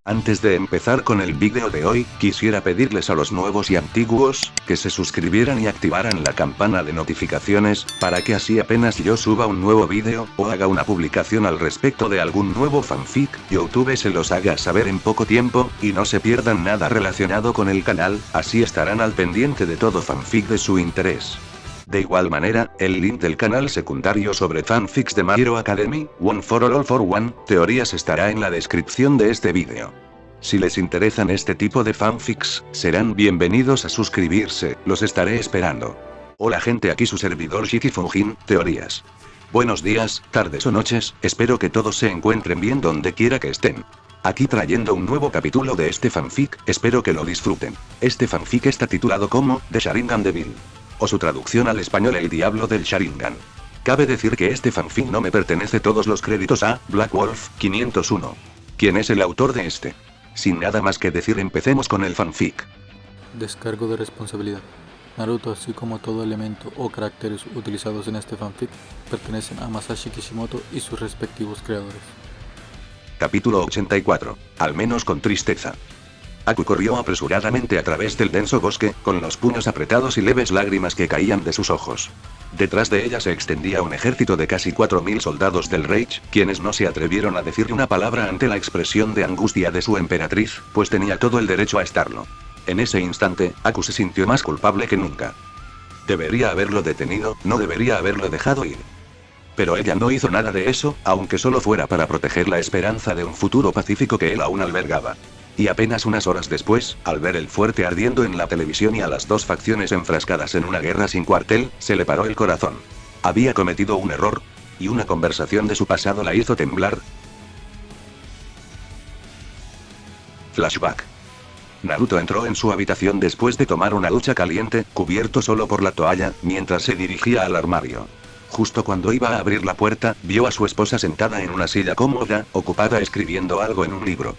Antes de empezar con el vídeo de hoy, quisiera pedirles a los nuevos y antiguos, que se suscribieran y activaran la campana de notificaciones, para que así apenas yo suba un nuevo vídeo, o haga una publicación al respecto de algún nuevo fanfic, YouTube se los haga saber en poco tiempo, y no se pierdan nada relacionado con el canal, así estarán al pendiente de todo fanfic de su interés. De igual manera, el link del canal secundario sobre fanfics de My Hero Academy, One for All for One, teorías estará en la descripción de este vídeo. Si les interesan este tipo de fanfics, serán bienvenidos a suscribirse, los estaré esperando. Hola gente, aquí su servidor Shiki Fujin, teorías. Buenos días, tardes o noches, espero que todos se encuentren bien donde quiera que estén. Aquí trayendo un nuevo capítulo de este fanfic, espero que lo disfruten. Este fanfic está titulado como The Sharingan Devil, o su traducción al español El Diablo del Sharingan. Cabe decir que este fanfic no me pertenece todos los créditos a Black Wolf 501. ¿Quién es el autor de este? Sin nada más que decir, empecemos con el fanfic. Descargo de responsabilidad. Naruto, así como todo elemento o caracteres utilizados en este fanfic, pertenecen a Masashi Kishimoto y sus respectivos creadores. Capítulo 84. Al menos con tristeza. Aku corrió apresuradamente a través del denso bosque, con los puños apretados y leves lágrimas que caían de sus ojos. Detrás de ella se extendía un ejército de casi 4000 soldados del Reich, quienes no se atrevieron a decirle una palabra ante la expresión de angustia de su emperatriz, pues tenía todo el derecho a estarlo. En ese instante, Aku se sintió más culpable que nunca. Debería haberlo detenido, no debería haberlo dejado ir. Pero ella no hizo nada de eso, aunque solo fuera para proteger la esperanza de un futuro pacífico que él aún albergaba. Y apenas unas horas después, al ver el fuerte ardiendo en la televisión y a las dos facciones enfrascadas en una guerra sin cuartel, se le paró el corazón. Había cometido un error, y una conversación de su pasado la hizo temblar. Flashback. Naruto entró en su habitación después de tomar una ducha caliente, cubierto solo por la toalla, mientras se dirigía al armario. Justo cuando iba a abrir la puerta, vio a su esposa sentada en una silla cómoda, ocupada escribiendo algo en un libro.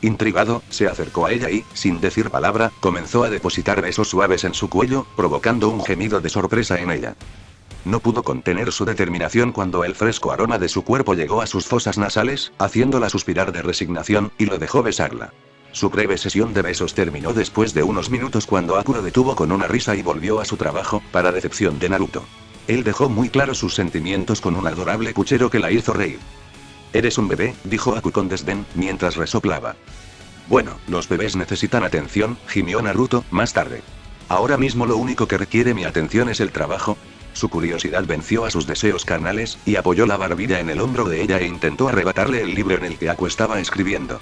Intrigado, se acercó a ella y, sin decir palabra, comenzó a depositar besos suaves en su cuello, provocando un gemido de sorpresa en ella. No pudo contener su determinación cuando el fresco aroma de su cuerpo llegó a sus fosas nasales, haciéndola suspirar de resignación, y lo dejó besarla. Su breve sesión de besos terminó después de unos minutos cuando Aku lo detuvo con una risa y volvió a su trabajo, para decepción de Naruto. Él dejó muy claros sus sentimientos con un adorable puchero que la hizo reír. «Eres un bebé», dijo Aku con desdén, mientras resoplaba. «Bueno, los bebés necesitan atención», gimió Naruto, más tarde. «Ahora mismo lo único que requiere mi atención es el trabajo». Su curiosidad venció a sus deseos carnales, y apoyó la barbilla en el hombro de ella e intentó arrebatarle el libro en el que Aku estaba escribiendo.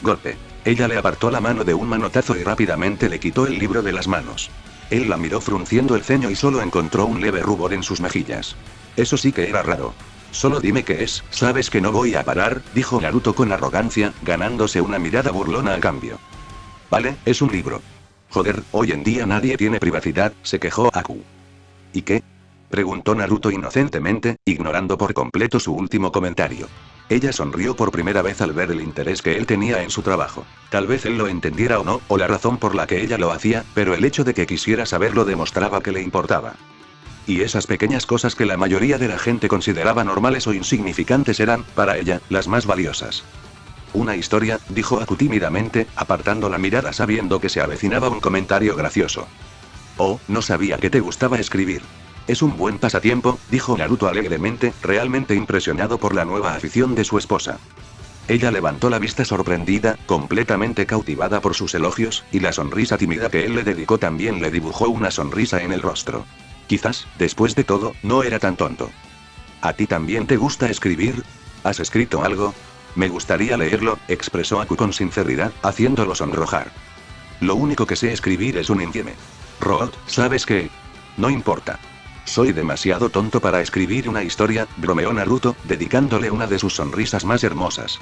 Golpe. Ella le apartó la mano de un manotazo y rápidamente le quitó el libro de las manos. Él la miró frunciendo el ceño y solo encontró un leve rubor en sus mejillas. Eso sí que era raro. «Solo dime qué es, sabes que no voy a parar», dijo Naruto con arrogancia, ganándose una mirada burlona a cambio. «Vale, es un libro». «Joder, hoy en día nadie tiene privacidad», se quejó Aku. «¿Y qué?», preguntó Naruto inocentemente, ignorando por completo su último comentario. Ella sonrió por primera vez al ver el interés que él tenía en su trabajo. Tal vez él lo entendiera o no, o la razón por la que ella lo hacía, pero el hecho de que quisiera saberlo demostraba que le importaba. Y esas pequeñas cosas que la mayoría de la gente consideraba normales o insignificantes eran, para ella, las más valiosas. «Una historia», dijo Aku tímidamente, apartando la mirada sabiendo que se avecinaba un comentario gracioso. «Oh, no sabía que te gustaba escribir». «Es un buen pasatiempo», dijo Naruto alegremente, realmente impresionado por la nueva afición de su esposa. Ella levantó la vista sorprendida, completamente cautivada por sus elogios, y la sonrisa tímida que él le dedicó también le dibujó una sonrisa en el rostro. Quizás, después de todo, no era tan tonto. «¿A ti también te gusta escribir? ¿Has escrito algo? Me gustaría leerlo», expresó Aku con sinceridad, haciéndolo sonrojar. «Lo único que sé escribir es un infieme». «Rod, ¿sabes qué? No importa. Soy demasiado tonto para escribir una historia», bromeó Naruto, dedicándole una de sus sonrisas más hermosas.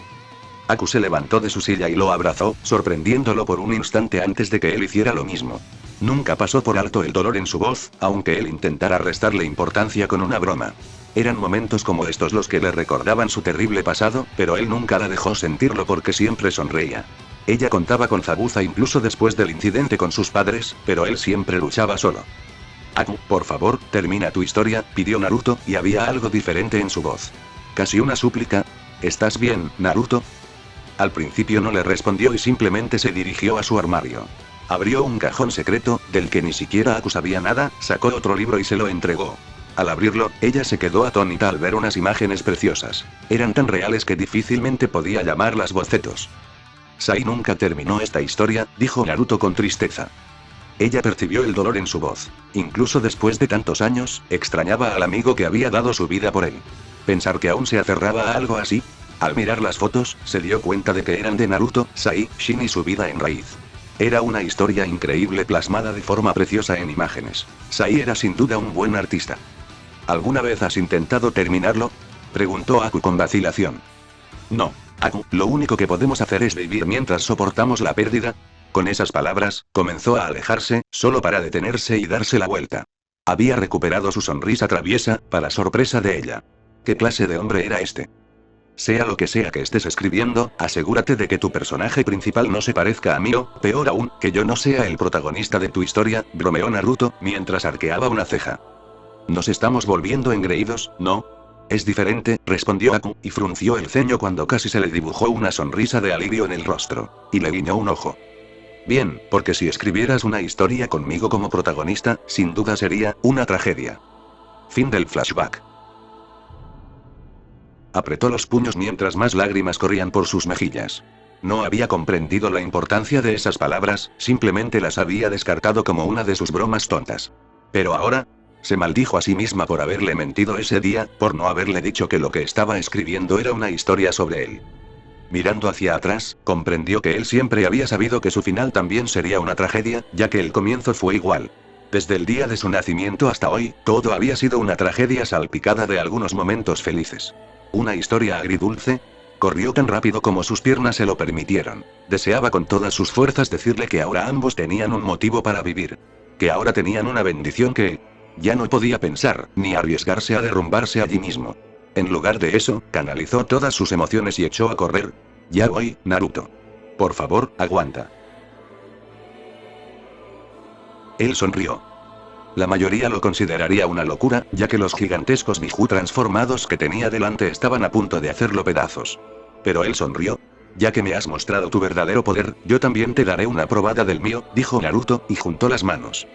Aku se levantó de su silla y lo abrazó, sorprendiéndolo por un instante antes de que él hiciera lo mismo. Nunca pasó por alto el dolor en su voz, aunque él intentara restarle importancia con una broma. Eran momentos como estos los que le recordaban su terrible pasado, pero él nunca la dejó sentirlo porque siempre sonreía. Ella contaba con Zabuza incluso después del incidente con sus padres, pero él siempre luchaba solo. «Aku, por favor, termina tu historia», pidió Naruto, y había algo diferente en su voz. Casi una súplica. «¿Estás bien, Naruto?». Al principio no le respondió y simplemente se dirigió a su armario. Abrió un cajón secreto, del que ni siquiera Aku sabía nada, sacó otro libro y se lo entregó. Al abrirlo, ella se quedó atónita al ver unas imágenes preciosas. Eran tan reales que difícilmente podía llamarlas bocetos. Sai nunca terminó esta historia, dijo Naruto con tristeza. Ella percibió el dolor en su voz. Incluso después de tantos años, extrañaba al amigo que había dado su vida por él. Pensar que aún se aferraba a algo así. Al mirar las fotos, se dio cuenta de que eran de Naruto, Sai, Shin y su vida en raíz. Era una historia increíble plasmada de forma preciosa en imágenes. Sai era sin duda un buen artista. ¿Alguna vez has intentado terminarlo?, preguntó Aku con vacilación. No, Aku, lo único que podemos hacer es vivir mientras soportamos la pérdida. Con esas palabras, comenzó a alejarse, solo para detenerse y darse la vuelta. Había recuperado su sonrisa traviesa, para sorpresa de ella. ¿Qué clase de hombre era este? Sea lo que sea que estés escribiendo, asegúrate de que tu personaje principal no se parezca a mí o, peor aún, que yo no sea el protagonista de tu historia, bromeó Naruto, mientras arqueaba una ceja. Nos estamos volviendo engreídos, ¿no? Es diferente, respondió Aku, y frunció el ceño cuando casi se le dibujó una sonrisa de alivio en el rostro. Y le guiñó un ojo. Bien, porque si escribieras una historia conmigo como protagonista, sin duda sería una tragedia. Fin del flashback. Apretó los puños mientras más lágrimas corrían por sus mejillas. No había comprendido la importancia de esas palabras, simplemente las había descartado como una de sus bromas tontas. Pero ahora, se maldijo a sí misma por haberle mentido ese día, por no haberle dicho que lo que estaba escribiendo era una historia sobre él. Mirando hacia atrás, comprendió que él siempre había sabido que su final también sería una tragedia, ya que el comienzo fue igual. Desde el día de su nacimiento hasta hoy, todo había sido una tragedia salpicada de algunos momentos felices. Una historia agridulce. Corrió tan rápido como sus piernas se lo permitieron. Deseaba con todas sus fuerzas decirle que ahora ambos tenían un motivo para vivir. Que ahora tenían una bendición que... ya no podía pensar, ni arriesgarse a derrumbarse allí mismo. En lugar de eso, canalizó todas sus emociones y echó a correr. Ya voy, Naruto. Por favor, aguanta. Él sonrió. La mayoría lo consideraría una locura, ya que los gigantescos Biju transformados que tenía delante estaban a punto de hacerlo pedazos. Pero él sonrió. Ya que me has mostrado tu verdadero poder, yo también te daré una probada del mío, dijo Naruto, y juntó las manos.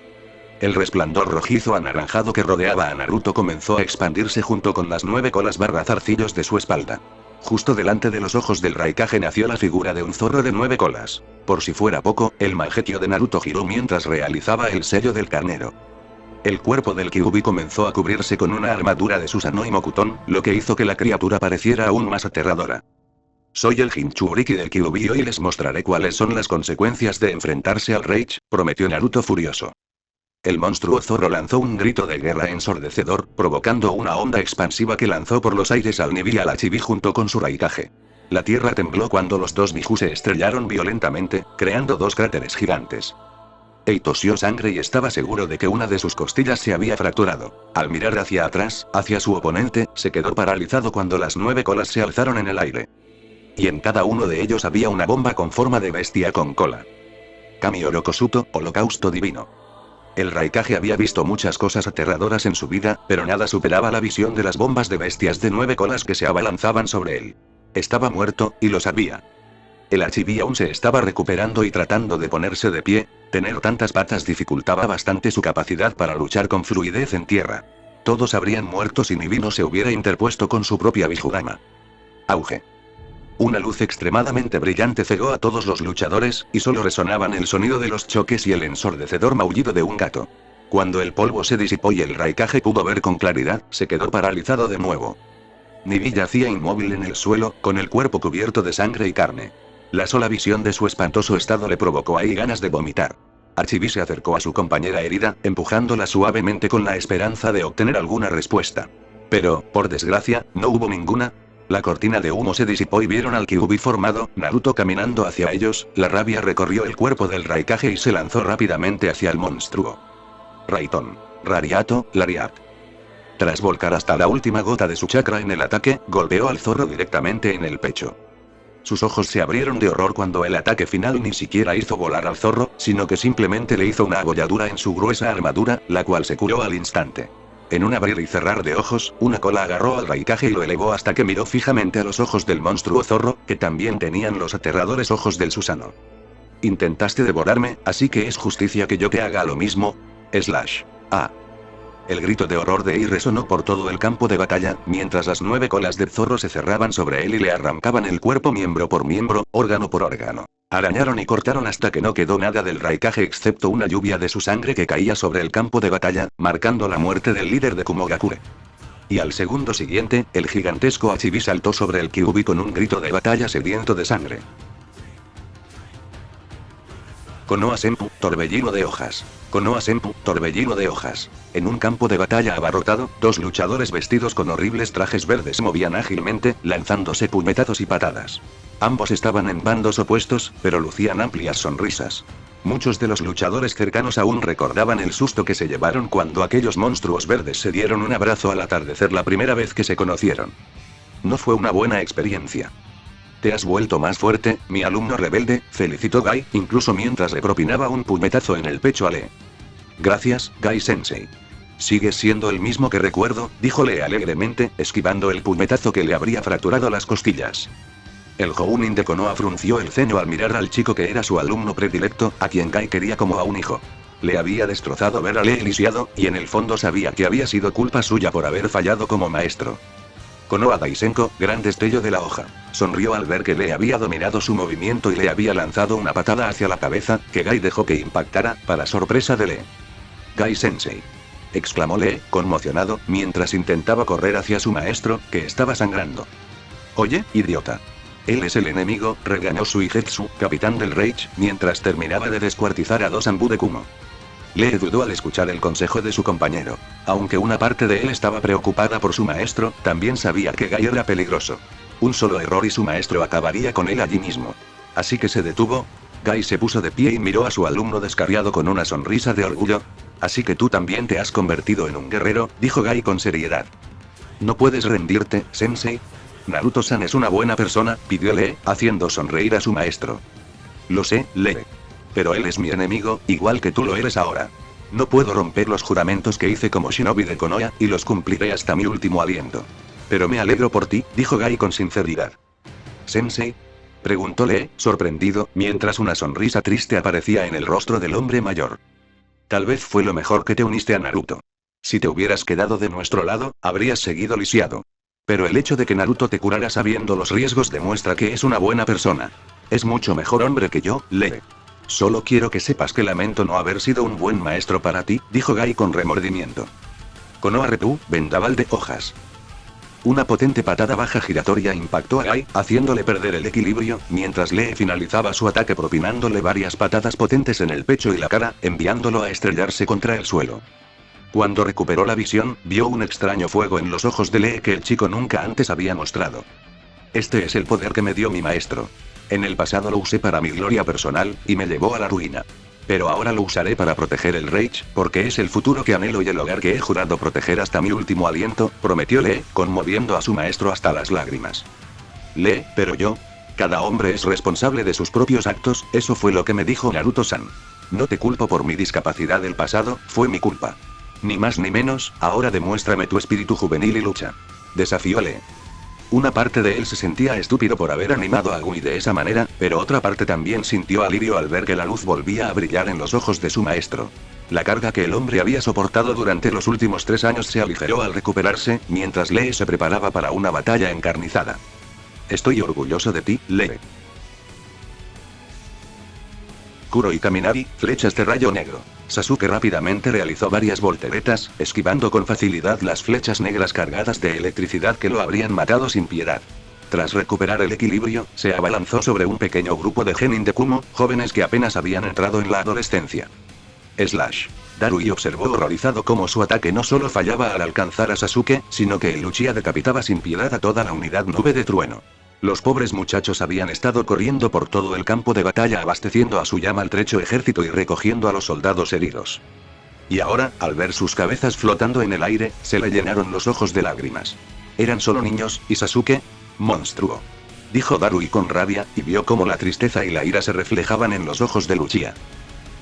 El resplandor rojizo anaranjado que rodeaba a Naruto comenzó a expandirse junto con las 9 colas / zarcillos de su espalda. Justo delante de los ojos del Raikage nació la figura de un zorro de 9 colas. Por si fuera poco, el Mangekyō de Naruto giró mientras realizaba el sello del carnero. El cuerpo del Kyuubi comenzó a cubrirse con una armadura de Susanoo Mokuton, lo que hizo que la criatura pareciera aún más aterradora. Soy el Jinchuriki del Kyuubi y hoy les mostraré cuáles son las consecuencias de enfrentarse al Rage, prometió Naruto furioso. El monstruo zorro lanzó un grito de guerra ensordecedor, provocando una onda expansiva que lanzó por los aires al Nibi y al Chibi junto con su Raikage. La tierra tembló cuando los dos Biju se estrellaron violentamente, creando 2 cráteres gigantes. Ei tosió sangre y estaba seguro de que una de sus costillas se había fracturado. Al mirar hacia atrás, hacia su oponente, se quedó paralizado cuando las 9 colas se alzaron en el aire. Y en cada uno de ellos había una bomba con forma de bestia con cola. Kami Orokosuto, holocausto divino. El Raikage había visto muchas cosas aterradoras en su vida, pero nada superaba la visión de las bombas de bestias de 9 colas que se abalanzaban sobre él. Estaba muerto, y lo sabía. El Achibi aún se estaba recuperando y tratando de ponerse de pie. Tener tantas patas dificultaba bastante su capacidad para luchar con fluidez en tierra. Todos habrían muerto si Nibi no se hubiera interpuesto con su propia Bijudama. Auge. Una luz extremadamente brillante cegó a todos los luchadores, y solo resonaban el sonido de los choques y el ensordecedor maullido de un gato. Cuando el polvo se disipó y el Raikage pudo ver con claridad, se quedó paralizado de nuevo. Nibi yacía inmóvil en el suelo, con el cuerpo cubierto de sangre y carne. La sola visión de su espantoso estado le provocó ahí ganas de vomitar. Achibi se acercó a su compañera herida, empujándola suavemente con la esperanza de obtener alguna respuesta. Pero, por desgracia, no hubo ninguna. La cortina de humo se disipó y vieron al Kyuubi formado, Naruto caminando hacia ellos. La rabia recorrió el cuerpo del Raikage y se lanzó rápidamente hacia el monstruo. Raiton. Rariato, Lariat. Tras volcar hasta la última gota de su chakra en el ataque, golpeó al zorro directamente en el pecho. Sus ojos se abrieron de horror cuando el ataque final ni siquiera hizo volar al zorro, sino que simplemente le hizo una abolladura en su gruesa armadura, la cual se curó al instante. En un abrir y cerrar de ojos, una cola agarró al Raikage y lo elevó hasta que miró fijamente a los ojos del monstruo zorro, que también tenían los aterradores ojos del Susano. Intentaste devorarme, así que es justicia que yo te haga lo mismo. Slash. Ah. El grito de horror de Ei resonó por todo el campo de batalla, mientras las 9 colas de zorro se cerraban sobre él y le arrancaban el cuerpo miembro por miembro, órgano por órgano. Arañaron y cortaron hasta que no quedó nada del Raikage excepto una lluvia de su sangre que caía sobre el campo de batalla, marcando la muerte del líder de Kumogakure. Y al segundo siguiente, el gigantesco Achibi saltó sobre el Kyuubi con un grito de batalla sediento de sangre. Konoha Senpu, torbellino de hojas. Konoha Senpu, torbellino de hojas. En un campo de batalla abarrotado, 2 luchadores vestidos con horribles trajes verdes se movían ágilmente, lanzándose puñetazos y patadas. Ambos estaban en bandos opuestos, pero lucían amplias sonrisas. Muchos de los luchadores cercanos aún recordaban el susto que se llevaron cuando aquellos monstruos verdes se dieron un abrazo al atardecer la primera vez que se conocieron. No fue una buena experiencia. Te has vuelto más fuerte, mi alumno rebelde, felicitó Gai, incluso mientras le propinaba un puñetazo en el pecho a Lee. Gracias, Gai-sensei. Sigues siendo el mismo que recuerdo, dijo Lee alegremente, esquivando el puñetazo que le habría fracturado las costillas. El Jounin de Konoha frunció el ceño al mirar al chico que era su alumno predilecto, a quien Gai quería como a un hijo. Le había destrozado ver a Lee lisiado, y en el fondo sabía que había sido culpa suya por haber fallado como maestro. Konoha Daisenko, gran destello de la hoja. Sonrió al ver que Lee había dominado su movimiento y le había lanzado una patada hacia la cabeza, que Gai dejó que impactara, para sorpresa de Lee. Gai-sensei. Exclamó Lee, conmocionado, mientras intentaba correr hacia su maestro, que estaba sangrando. Oye, idiota. Él es el enemigo, regañó Suigetsu, capitán del Rage, mientras terminaba de descuartizar a 2 Anbu de Kumo. Lee dudó al escuchar el consejo de su compañero. Aunque una parte de él estaba preocupada por su maestro, también sabía que Gai era peligroso. Un solo error y su maestro acabaría con él allí mismo. Así que se detuvo. Gai se puso de pie y miró a su alumno descarriado con una sonrisa de orgullo. Así que tú también te has convertido en un guerrero, dijo Gai con seriedad. No puedes rendirte, sensei. Naruto-san es una buena persona, pidió Lee, haciendo sonreír a su maestro. Lo sé, Lee. Pero él es mi enemigo, igual que tú lo eres ahora. No puedo romper los juramentos que hice como shinobi de Konoha, y los cumpliré hasta mi último aliento. Pero me alegro por ti, dijo Gai con sinceridad. ¿Sensei? Preguntó Lee, sorprendido, mientras una sonrisa triste aparecía en el rostro del hombre mayor. Tal vez fue lo mejor que te uniste a Naruto. Si te hubieras quedado de nuestro lado, habrías seguido lisiado. Pero el hecho de que Naruto te curara sabiendo los riesgos demuestra que es una buena persona. Es mucho mejor hombre que yo, Lee. Solo quiero que sepas que lamento no haber sido un buen maestro para ti, dijo Gai con remordimiento. Konoha Repu, vendaval de hojas. Una potente patada baja giratoria impactó a Gai, haciéndole perder el equilibrio, mientras Lee finalizaba su ataque propinándole varias patadas potentes en el pecho y la cara, enviándolo a estrellarse contra el suelo. Cuando recuperó la visión, vio un extraño fuego en los ojos de Lee que el chico nunca antes había mostrado. Este es el poder que me dio mi maestro. En el pasado lo usé para mi gloria personal, y me llevó a la ruina. Pero ahora lo usaré para proteger el Rage, porque es el futuro que anhelo y el hogar que he jurado proteger hasta mi último aliento, prometió Lee, conmoviendo a su maestro hasta las lágrimas. Lee, pero yo... Cada hombre es responsable de sus propios actos, eso fue lo que me dijo Naruto-san. No te culpo por mi discapacidad del pasado, fue mi culpa. Ni más ni menos, ahora demuéstrame tu espíritu juvenil y lucha. Desafió Lee. Una parte de él se sentía estúpido por haber animado a Gui de esa manera, pero otra parte también sintió alivio al ver que la luz volvía a brillar en los ojos de su maestro. La carga que el hombre había soportado durante los últimos 3 años se aligeró al recuperarse, mientras Lee se preparaba para una batalla encarnizada. Estoy orgulloso de ti, Lee. Kuro y Kaminari, flechas de rayo negro. Sasuke rápidamente realizó varias volteretas, esquivando con facilidad las flechas negras cargadas de electricidad que lo habrían matado sin piedad. Tras recuperar el equilibrio, se abalanzó sobre un pequeño grupo de genin de Kumo, jóvenes que apenas habían entrado en la adolescencia. Slash. Darui observó horrorizado cómo su ataque no solo fallaba al alcanzar a Sasuke, sino que el Uchiha decapitaba sin piedad a toda la unidad nube de trueno. Los pobres muchachos habían estado corriendo por todo el campo de batalla abasteciendo a su ya maltrecho ejército y recogiendo a los soldados heridos. Y ahora, al ver sus cabezas flotando en el aire, se le llenaron los ojos de lágrimas. Eran solo niños, ¿y Sasuke? Monstruo. Dijo Darui con rabia, y vio cómo la tristeza y la ira se reflejaban en los ojos del Uchiha.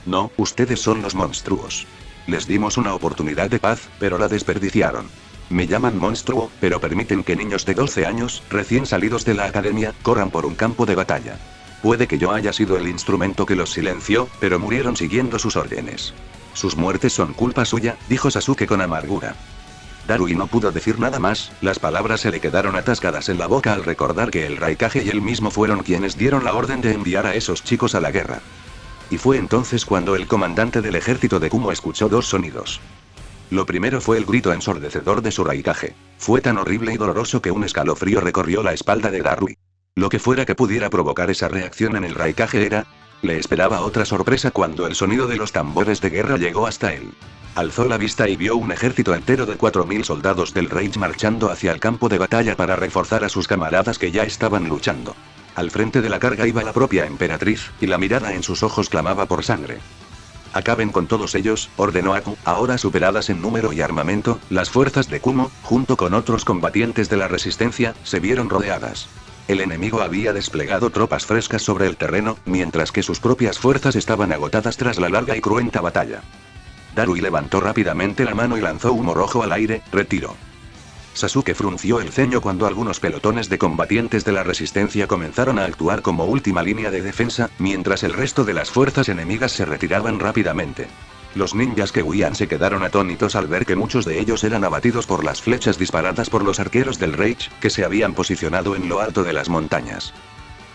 No, ustedes son los monstruos. Les dimos una oportunidad de paz, pero la desperdiciaron. Me llaman monstruo, pero permiten que niños de 12 años, recién salidos de la academia, corran por un campo de batalla. Puede que yo haya sido el instrumento que los silenció, pero murieron siguiendo sus órdenes. Sus muertes son culpa suya, dijo Sasuke con amargura. Darui no pudo decir nada más, las palabras se le quedaron atascadas en la boca al recordar que el Raikage y él mismo fueron quienes dieron la orden de enviar a esos chicos a la guerra. Y fue entonces cuando el comandante del ejército de Kumo escuchó dos sonidos. Lo primero fue el grito ensordecedor de su Raikage. Fue tan horrible y doloroso que un escalofrío recorrió la espalda de Darui. Lo que fuera que pudiera provocar esa reacción en el Raikage era... Le esperaba otra sorpresa cuando el sonido de los tambores de guerra llegó hasta él. Alzó la vista y vio un ejército entero de 4000 soldados del Reich marchando hacia el campo de batalla para reforzar a sus camaradas que ya estaban luchando. Al frente de la carga iba la propia emperatriz, y la mirada en sus ojos clamaba por sangre. Acaben con todos ellos, ordenó Aku. Ahora superadas en número y armamento, las fuerzas de Kumo, junto con otros combatientes de la resistencia, se vieron rodeadas. El enemigo había desplegado tropas frescas sobre el terreno, mientras que sus propias fuerzas estaban agotadas tras la larga y cruenta batalla. Darui levantó rápidamente la mano y lanzó humo rojo al aire, retiró. Sasuke frunció el ceño cuando algunos pelotones de combatientes de la resistencia comenzaron a actuar como última línea de defensa, mientras el resto de las fuerzas enemigas se retiraban rápidamente. Los ninjas que huían se quedaron atónitos al ver que muchos de ellos eran abatidos por las flechas disparadas por los arqueros del Reich, que se habían posicionado en lo alto de las montañas.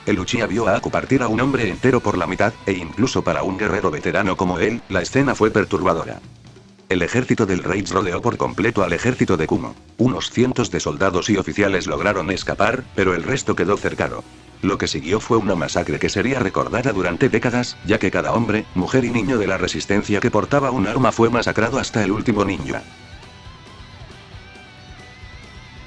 El Uchiha vio a Aku partir a un hombre entero por la mitad, e incluso para un guerrero veterano como él, la escena fue perturbadora. El ejército del Reich rodeó por completo al ejército de Kumo. Unos cientos de soldados y oficiales lograron escapar, pero el resto quedó cercado. Lo que siguió fue una masacre que sería recordada durante décadas, ya que cada hombre, mujer y niño de la resistencia que portaba un arma fue masacrado hasta el último ninja.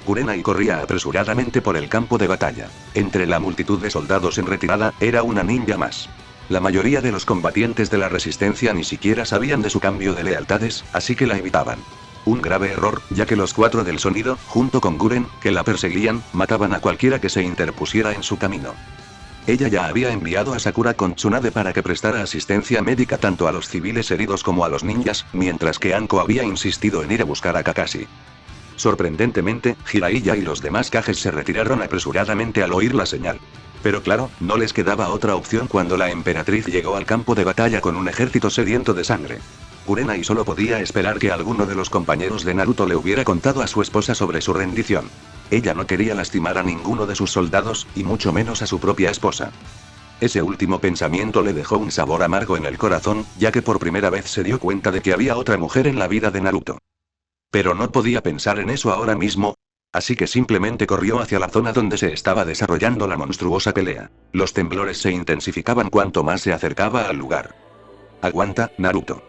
Kurenai corría apresuradamente por el campo de batalla. Entre la multitud de soldados en retirada, era una ninja más. La mayoría de los combatientes de la resistencia ni siquiera sabían de su cambio de lealtades, así que la evitaban. Un grave error, ya que los 4 del sonido, junto con Guren, que la perseguían, mataban a cualquiera que se interpusiera en su camino. Ella ya había enviado a Sakura con Tsunade para que prestara asistencia médica tanto a los civiles heridos como a los ninjas, mientras que Anko había insistido en ir a buscar a Kakashi. Sorprendentemente, Jiraiya y los demás Kages se retiraron apresuradamente al oír la señal. Pero claro, no les quedaba otra opción cuando la emperatriz llegó al campo de batalla con un ejército sediento de sangre. Kurenai solo podía esperar que alguno de los compañeros de Naruto le hubiera contado a su esposa sobre su rendición. Ella no quería lastimar a ninguno de sus soldados, y mucho menos a su propia esposa. Ese último pensamiento le dejó un sabor amargo en el corazón, ya que por primera vez se dio cuenta de que había otra mujer en la vida de Naruto. Pero no podía pensar en eso ahora mismo, así que simplemente corrió hacia la zona donde se estaba desarrollando la monstruosa pelea. Los temblores se intensificaban cuanto más se acercaba al lugar. Aguanta, Naruto.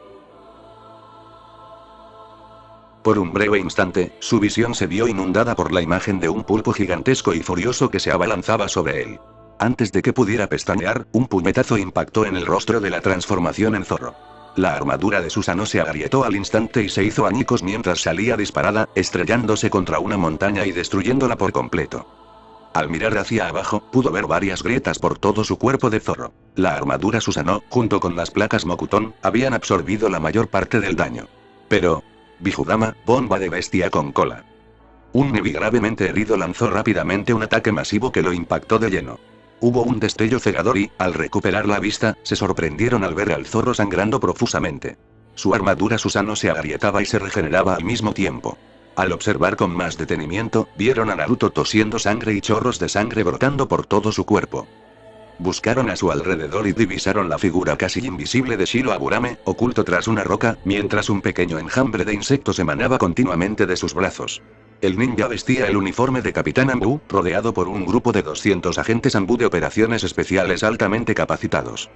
Por un breve instante, su visión se vio inundada por la imagen de un pulpo gigantesco y furioso que se abalanzaba sobre él. Antes de que pudiera pestañear, un puñetazo impactó en el rostro de la transformación en zorro. La armadura de Susanoo se agrietó al instante y se hizo añicos mientras salía disparada, estrellándose contra una montaña y destruyéndola por completo. Al mirar hacia abajo, pudo ver varias grietas por todo su cuerpo de zorro. La armadura Susanoo, junto con las placas Mokuton, habían absorbido la mayor parte del daño. Pero... Bijudama, bomba de bestia con cola. Un Nebi gravemente herido lanzó rápidamente un ataque masivo que lo impactó de lleno. Hubo un destello cegador y, al recuperar la vista, se sorprendieron al ver al zorro sangrando profusamente. Su armadura Susanoo se agrietaba y se regeneraba al mismo tiempo. Al observar con más detenimiento, vieron a Naruto tosiendo sangre y chorros de sangre brotando por todo su cuerpo. Buscaron a su alrededor y divisaron la figura casi invisible de Shiro Aburame, oculto tras una roca, mientras un pequeño enjambre de insectos emanaba continuamente de sus brazos. El ninja vestía el uniforme de Capitán Anbu, rodeado por un grupo de 200 agentes Anbu de operaciones especiales altamente capacitados.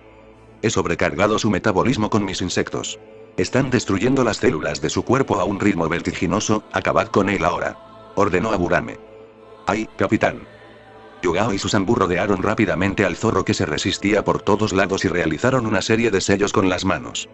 He sobrecargado su metabolismo con mis insectos. Están destruyendo las células de su cuerpo a un ritmo vertiginoso, acabad con él ahora. Ordenó Aburame. ¡Ay, capitán! Yugao y sus Anbu rodearon rápidamente al zorro que se resistía por todos lados y realizaron una serie de sellos con las manos.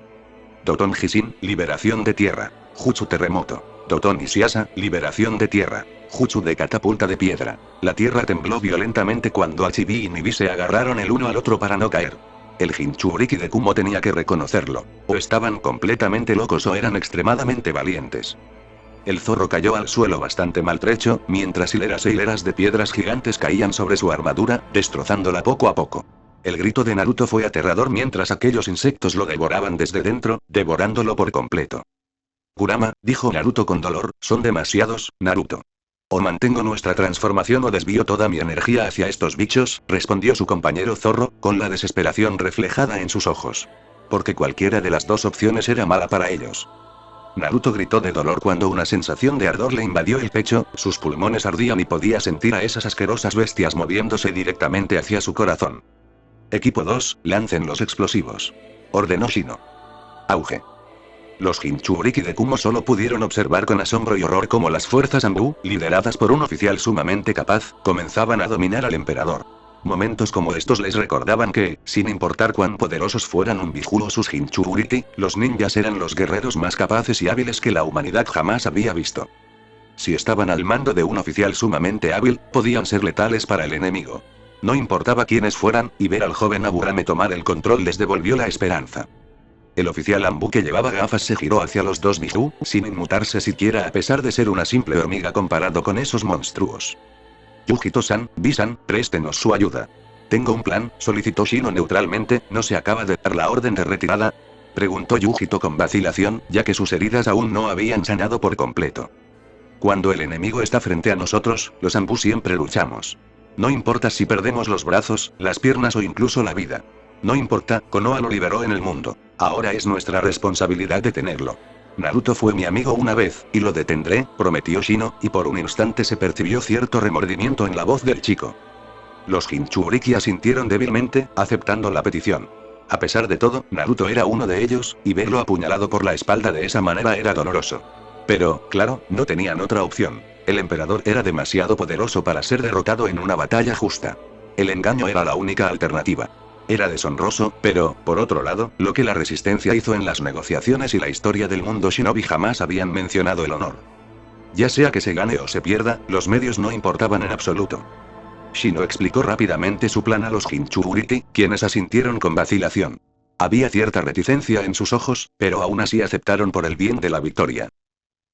Doton Hisin, liberación de tierra. Jutsu terremoto. Doton Ishiasa, liberación de tierra. Jutsu de catapulta de piedra. La tierra tembló violentamente cuando Achibi y Nibi se agarraron el uno al otro para no caer. El Jinchuriki de Kumo tenía que reconocerlo. O estaban completamente locos o eran extremadamente valientes. El zorro cayó al suelo bastante maltrecho, mientras hileras e hileras de piedras gigantes caían sobre su armadura, destrozándola poco a poco. El grito de Naruto fue aterrador mientras aquellos insectos lo devoraban desde dentro, devorándolo por completo. Kurama, dijo Naruto con dolor, son demasiados, Naruto. O mantengo nuestra transformación o desvío toda mi energía hacia estos bichos, respondió su compañero zorro, con la desesperación reflejada en sus ojos. Porque cualquiera de las dos opciones era mala para ellos. Naruto gritó de dolor cuando una sensación de ardor le invadió el pecho, sus pulmones ardían y podía sentir a esas asquerosas bestias moviéndose directamente hacia su corazón. Equipo 2, lancen los explosivos. Ordenó Shino. Auge. Los Jinchuriki de Kumo solo pudieron observar con asombro y horror cómo las fuerzas Anbu, lideradas por un oficial sumamente capaz, comenzaban a dominar al emperador. Momentos como estos les recordaban que, sin importar cuán poderosos fueran un Biju o sus Jinchuriki, los ninjas eran los guerreros más capaces y hábiles que la humanidad jamás había visto. Si estaban al mando de un oficial sumamente hábil, podían ser letales para el enemigo. No importaba quiénes fueran, y ver al joven Aburame tomar el control les devolvió la esperanza. El oficial Anbu que llevaba gafas se giró hacia los dos Biju, sin inmutarse siquiera a pesar de ser una simple hormiga comparado con esos monstruos. Yujito-san, B-san, préstenos su ayuda. Tengo un plan, solicitó Shino neutralmente, ¿no se acaba de dar la orden de retirada? Preguntó Yujito con vacilación, ya que sus heridas aún no habían sanado por completo. Cuando el enemigo está frente a nosotros, los Anbu siempre luchamos. No importa si perdemos los brazos, las piernas o incluso la vida. No importa, Konoha lo liberó en el mundo. Ahora es nuestra responsabilidad detenerlo. Naruto fue mi amigo una vez, y lo detendré, prometió Shino, y por un instante se percibió cierto remordimiento en la voz del chico. Los Jinchuriki asintieron débilmente, aceptando la petición. A pesar de todo, Naruto era uno de ellos, y verlo apuñalado por la espalda de esa manera era doloroso. Pero, claro, no tenían otra opción. El emperador era demasiado poderoso para ser derrotado en una batalla justa. El engaño era la única alternativa. Era deshonroso, pero, por otro lado, lo que la resistencia hizo en las negociaciones y la historia del mundo shinobi jamás habían mencionado el honor. Ya sea que se gane o se pierda, los medios no importaban en absoluto. Shino explicó rápidamente su plan a los Jinchuriki, quienes asintieron con vacilación. Había cierta reticencia en sus ojos, pero aún así aceptaron por el bien de la victoria.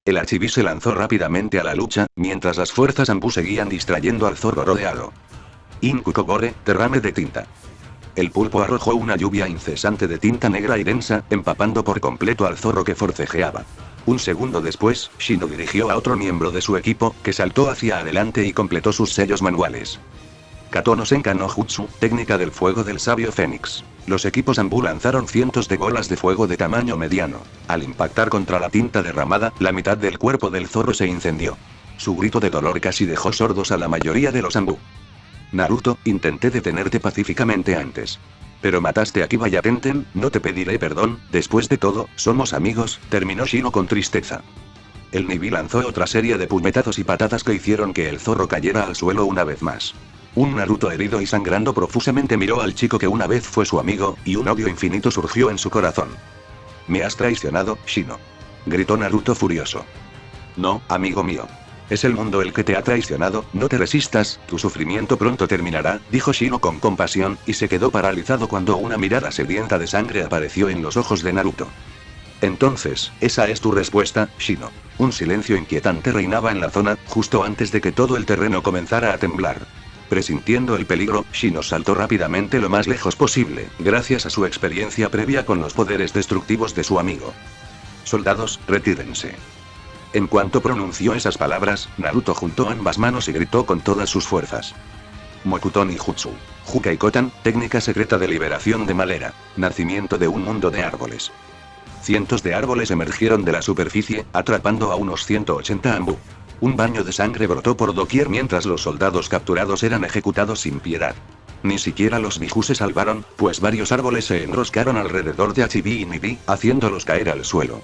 El Achibi se lanzó rápidamente a la lucha, mientras las fuerzas Anbu seguían distrayendo al zorro rodeado. Inkukogore, derrame de tinta. El pulpo arrojó una lluvia incesante de tinta negra y densa, empapando por completo al zorro que forcejeaba. Un segundo después, Shino dirigió a otro miembro de su equipo, que saltó hacia adelante y completó sus sellos manuales. Kato no Senka no Jutsu, técnica del fuego del sabio Fénix. Los equipos Anbu lanzaron cientos de bolas de fuego de tamaño mediano. Al impactar contra la tinta derramada, la mitad del cuerpo del zorro se incendió. Su grito de dolor casi dejó sordos a la mayoría de los Anbu. Naruto, intenté detenerte pacíficamente antes. Pero mataste a Kiba y a Tenten, no te pediré perdón, después de todo, somos amigos, terminó Shino con tristeza. El Nibi lanzó otra serie de puñetazos y patadas que hicieron que el zorro cayera al suelo una vez más. Un Naruto herido y sangrando profusamente miró al chico que una vez fue su amigo, y un odio infinito surgió en su corazón. Me has traicionado, Shino. Gritó Naruto furioso. No, amigo mío. Es el mundo el que te ha traicionado, no te resistas, tu sufrimiento pronto terminará, dijo Shino con compasión, y se quedó paralizado cuando una mirada sedienta de sangre apareció en los ojos de Naruto. Entonces, esa es tu respuesta, Shino. Un silencio inquietante reinaba en la zona, justo antes de que todo el terreno comenzara a temblar. Presintiendo el peligro, Shino saltó rápidamente lo más lejos posible, gracias a su experiencia previa con los poderes destructivos de su amigo. Soldados, retírense. En cuanto pronunció esas palabras, Naruto juntó ambas manos y gritó con todas sus fuerzas. Mokuton y Jutsu. Jukai Kotan, técnica secreta de liberación de Malera. Nacimiento de un mundo de árboles. Cientos de árboles emergieron de la superficie, atrapando a unos 180 Anbu. Un baño de sangre brotó por doquier mientras los soldados capturados eran ejecutados sin piedad. Ni siquiera los Biju se salvaron, pues varios árboles se enroscaron alrededor de Achibi y Nibi, haciéndolos caer al suelo.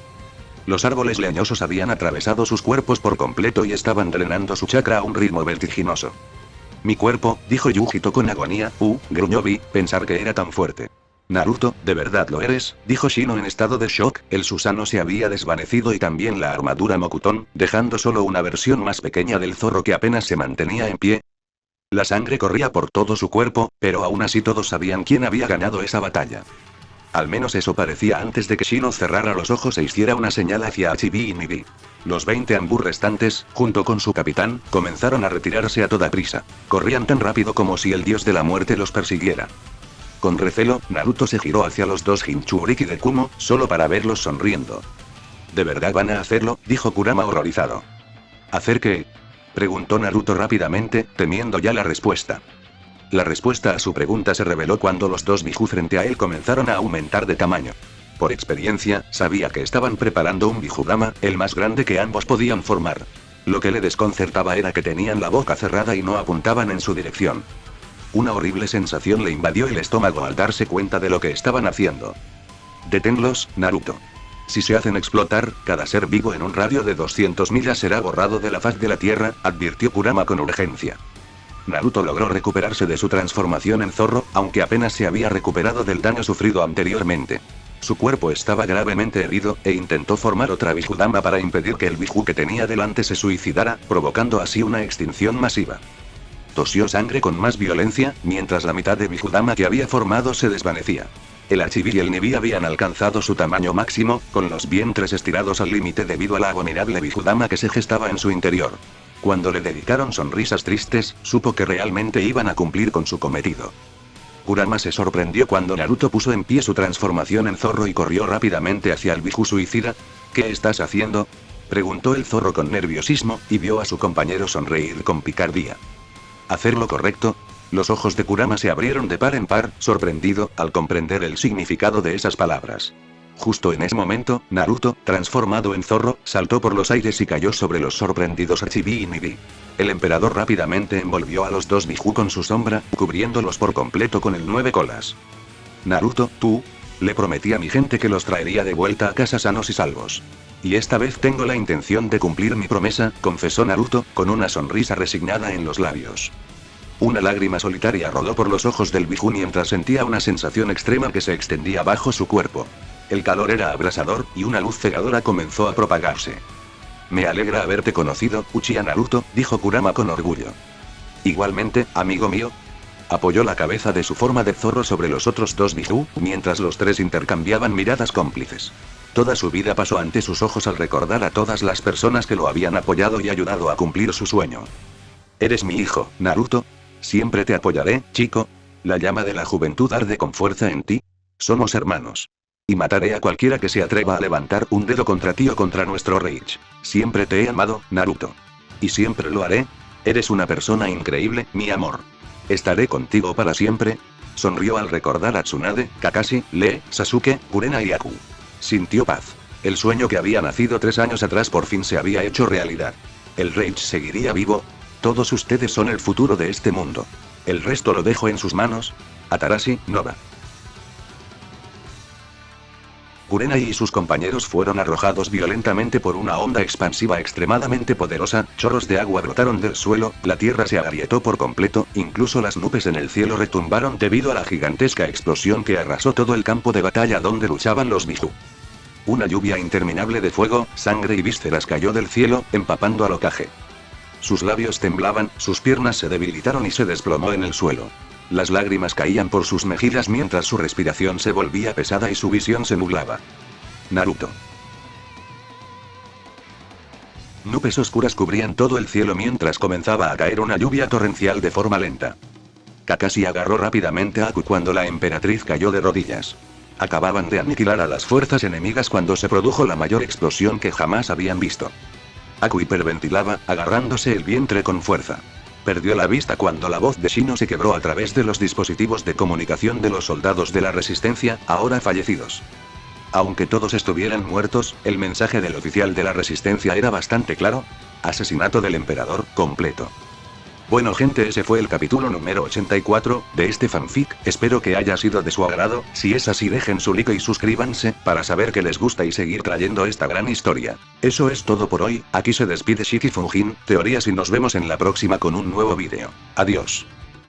Los árboles leñosos habían atravesado sus cuerpos por completo y estaban drenando su chakra a un ritmo vertiginoso. Mi cuerpo, dijo Yujito con agonía, gruñó Vi, pensar que era tan fuerte. Naruto, ¿de verdad lo eres?, dijo Shino en estado de shock, el Susanoo se había desvanecido y también la armadura Mokuton, dejando solo una versión más pequeña del zorro que apenas se mantenía en pie. La sangre corría por todo su cuerpo, pero aún así todos sabían quién había ganado esa batalla. Al menos eso parecía antes de que Shino cerrara los ojos e hiciera una señal hacia Achibi y Nibi. Los 20 Anbu restantes, junto con su capitán, comenzaron a retirarse a toda prisa. Corrían tan rápido como si el dios de la muerte los persiguiera. Con recelo, Naruto se giró hacia los dos Jinchuriki de Kumo, solo para verlos sonriendo. ¿De verdad van a hacerlo?, dijo Kurama horrorizado. ¿Hacer qué?, preguntó Naruto rápidamente, temiendo ya la respuesta. La respuesta a su pregunta se reveló cuando los dos Biju frente a él comenzaron a aumentar de tamaño. Por experiencia, sabía que estaban preparando un Bijudama, el más grande que ambos podían formar. Lo que le desconcertaba era que tenían la boca cerrada y no apuntaban en su dirección. Una horrible sensación le invadió el estómago al darse cuenta de lo que estaban haciendo. «Deténlos, Naruto. Si se hacen explotar, cada ser vivo en un radio de 200 millas será borrado de la faz de la Tierra», advirtió Kurama con urgencia. Naruto logró recuperarse de su transformación en zorro, aunque apenas se había recuperado del daño sufrido anteriormente. Su cuerpo estaba gravemente herido, e intentó formar otra Bijudama para impedir que el Biju que tenía delante se suicidara, provocando así una extinción masiva. Tosió sangre con más violencia, mientras la mitad de Bijudama que había formado se desvanecía. El Achibi y el Nibi habían alcanzado su tamaño máximo, con los vientres estirados al límite debido a la abominable Bijudama que se gestaba en su interior. Cuando le dedicaron sonrisas tristes, supo que realmente iban a cumplir con su cometido. Kurama se sorprendió cuando Naruto puso en pie su transformación en zorro y corrió rápidamente hacia el Biju suicida. «¿Qué estás haciendo?», preguntó el zorro con nerviosismo, y vio a su compañero sonreír con picardía. «Hacer lo correcto». Los ojos de Kurama se abrieron de par en par, sorprendido, al comprender el significado de esas palabras. Justo en ese momento, Naruto, transformado en zorro, saltó por los aires y cayó sobre los sorprendidos Achibi y Nibi. El emperador rápidamente envolvió a los dos Biju con su sombra, cubriéndolos por completo con el 9 colas. «Naruto, tú», le prometí a mi gente que los traería de vuelta a casa sanos y salvos. «Y esta vez tengo la intención de cumplir mi promesa», confesó Naruto, con una sonrisa resignada en los labios. Una lágrima solitaria rodó por los ojos del Biju mientras sentía una sensación extrema que se extendía bajo su cuerpo. El calor era abrasador, y una luz cegadora comenzó a propagarse. «Me alegra haberte conocido, Uchiha Naruto», dijo Kurama con orgullo. «Igualmente, amigo mío». Apoyó la cabeza de su forma de zorro sobre los otros dos Biju, mientras los tres intercambiaban miradas cómplices. Toda su vida pasó ante sus ojos al recordar a todas las personas que lo habían apoyado y ayudado a cumplir su sueño. «Eres mi hijo, Naruto. Siempre te apoyaré, chico. La llama de la juventud arde con fuerza en ti. Somos hermanos. Y mataré a cualquiera que se atreva a levantar un dedo contra ti o contra nuestro Reich. Siempre te he amado, Naruto. Y siempre lo haré. Eres una persona increíble, mi amor. Estaré contigo para siempre». Sonrió al recordar a Tsunade, Kakashi, Lee, Sasuke, Kurena y Aku. Sintió paz. El sueño que había nacido 3 años atrás por fin se había hecho realidad. El Reich seguiría vivo. Todos ustedes son el futuro de este mundo. El resto lo dejo en sus manos. Atarashi, Nova. Kurenai y sus compañeros fueron arrojados violentamente por una onda expansiva extremadamente poderosa, chorros de agua brotaron del suelo, la tierra se agrietó por completo, incluso las nubes en el cielo retumbaron debido a la gigantesca explosión que arrasó todo el campo de batalla donde luchaban los Biju. Una lluvia interminable de fuego, sangre y vísceras cayó del cielo, empapando al Hokage. Sus labios temblaban, sus piernas se debilitaron y se desplomó en el suelo. Las lágrimas caían por sus mejillas mientras su respiración se volvía pesada y su visión se nublaba. Naruto. Nubes oscuras cubrían todo el cielo mientras comenzaba a caer una lluvia torrencial de forma lenta. Kakashi agarró rápidamente a Aku cuando la emperatriz cayó de rodillas. Acababan de aniquilar a las fuerzas enemigas cuando se produjo la mayor explosión que jamás habían visto. Aku hiperventilaba, agarrándose el vientre con fuerza. Perdió la vista cuando la voz de Shino se quebró a través de los dispositivos de comunicación de los soldados de la Resistencia, ahora fallecidos. Aunque todos estuvieran muertos, el mensaje del oficial de la Resistencia era bastante claro: asesinato del emperador, completo. Bueno gente, ese fue el capítulo número 84, de este fanfic, espero que haya sido de su agrado. Si es así dejen su like y suscríbanse, para saber que les gusta y seguir trayendo esta gran historia. Eso es todo por hoy, aquí se despide Shiki Fujin, Teorías y nos vemos en la próxima con un nuevo vídeo. Adiós.